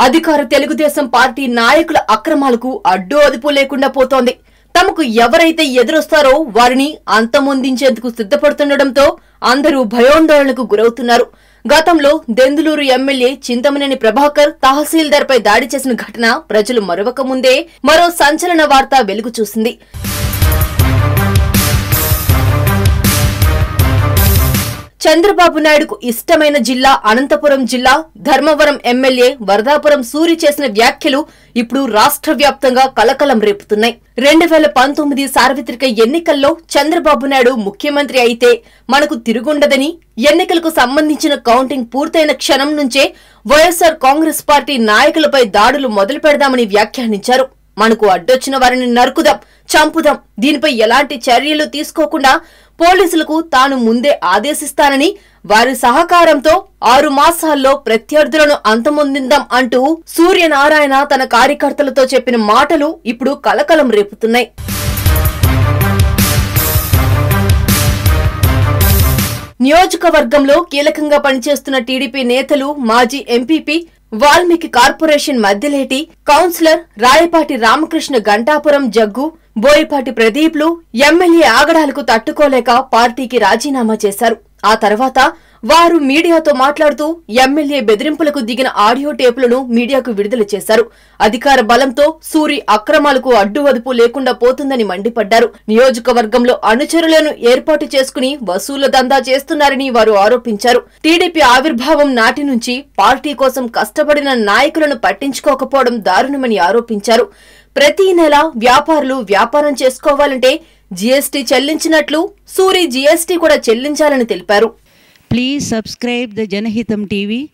అధికార తెలుగుదేశం పార్టీ నాయకుల అక్రమాలకు అడ్డు అదుపు లేకుండా పోతోంది. తమకు ఎవరైతే ఎదురొస్తారో వారిని అంతమొందించేందుకు సిద్ధపడుతుండటంతో అందరూ భయోందోళనకు గురవుతున్నారు. గతంలో దెందులూరు ఎమ్మెల్యే చింతమనేని ప్రభాకర్ తహసీల్దార్ పై దాడి చేసిన ఘటన ప్రజలు మరవక ముందే మరో సంచలన వార్త వెలుగు చూసింది. చంద్రబాబు నాయుడుకు ఇష్టమైన జిల్లా అనంతపురం జిల్లా ధర్మవరం ఎమ్మెల్యే వరదాపురం సూరి చేసిన వ్యాఖ్యలు ఇప్పుడు రాష్ట్ర వ్యాప్తంగా కలకలం రేపుతున్నాయి. 2019 సార్వత్రిక ఎన్నికల్లో చంద్రబాబు నాయుడు ముఖ్యమంత్రి అయితే మనకు తిరుగుండదని, ఎన్నికలకు సంబంధించిన కౌంటింగ్ పూర్తయిన క్షణం నుంచే వైఎస్సార్ కాంగ్రెస్ పార్టీ నాయకులపై దాడులు మొదలు పెడదామని వ్యాఖ్యానించారు. మనకు అడ్డొచ్చిన వారిని నరుకుదాం, చంపుదాం, దీనిపై ఎలాంటి చర్యలు తీసుకోకుండా పోలీసులకు తాను ముందే ఆదేశిస్తానని, వారి సహకారంతో 6 మాసాల్లో ప్రత్యర్థులను అంతమొందిద్దాం అంటూ సూర్యనారాయణ తన కార్యకర్తలతో చెప్పిన మాటలు ఇప్పుడు కలకలం రేపుతున్నాయి. నియోజకవర్గంలో కీలకంగా పనిచేస్తున్న టీడీపీ నేతలు, మాజీ MPP, Valmiki corporation Madhyaleti councillor Rayapati Ramakrishna, Gantapuram Jaggu, Boyapati ప్రదీప్లు ఎమ్మెల్యే ఆగడాలకు తట్టుకోలేక పార్టీకి రాజీనామా చేశారు. ఆ తర్వాత వారు మీడియాతో మాట్లాడుతూ ఎమ్మెల్యే బెదిరింపులకు దిగిన ఆడియో టేపులను మీడియాకు విడుదల చేశారు. అధికార బలంతో సూరి అక్రమాలకు అడ్డు అదుపు లేకుండా పోతుందని మండిపడ్డారు. నియోజకవర్గంలో అనుచరులను ఏర్పాటు చేసుకుని వసూళ్ల దందా చేస్తున్నారని వారు ఆరోపించారు. టీడీపీ ఆవిర్భావం నాటి నుంచి పార్టీ కోసం కష్టపడిన నాయకులను పట్టించుకోకపోవడం దారుణమని ఆరోపించారు. ప్రతి నెల వ్యాపారులు వ్యాపారం చేసుకోవాలంటే జీఎస్టీ చెల్లించినట్లు సూరి జీఎస్టీ కూడా చెల్లించాలని తెలిపారు. Please subscribe the Janahitam TV.